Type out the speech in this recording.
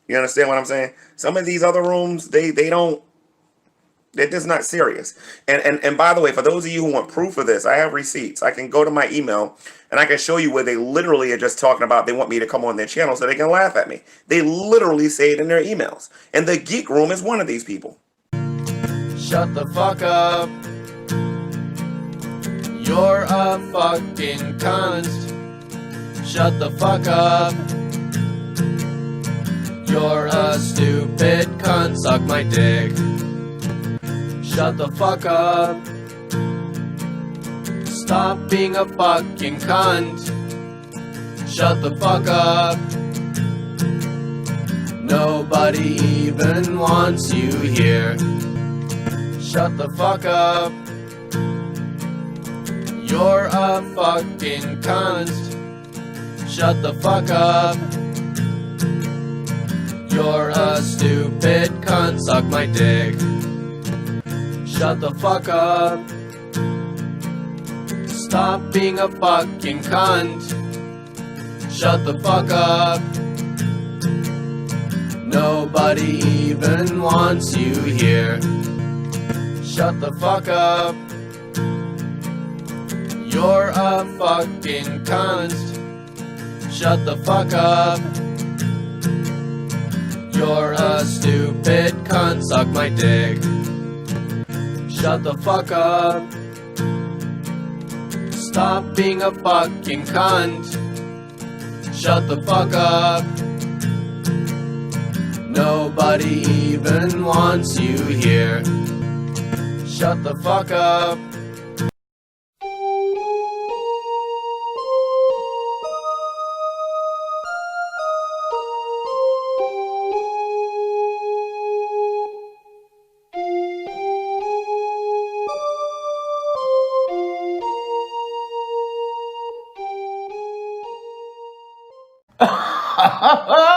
You understand what I'm saying? Some of these other rooms, they don't. They're just not serious. And by the way, for those of you who want proof of this, I have receipts. I can go to my email and I can show you where they literally are just talking about they want me to come on their channel so they can laugh at me. They literally say it in their emails. And the Geek Room is one of these people. Shut the fuck up. You're a fucking cunt. Shut the fuck up. You're a stupid cunt. Suck my dick. Shut the fuck up. Stop being a fucking cunt. Shut the fuck up. Nobody even wants you here. Shut the fuck up. You're a fucking cunt. Shut the fuck up. You're a stupid cunt. Suck my dick. Shut the fuck up. Stop being a fucking cunt. Shut the fuck up. Nobody even wants you here. Shut the fuck up. You're a fucking cunt. Shut the fuck up. You're a stupid cunt. Suck my dick. Shut the fuck up. Stop being a fucking cunt. Shut the fuck up. Nobody even wants you here. Shut the fuck up. Ha ha ha!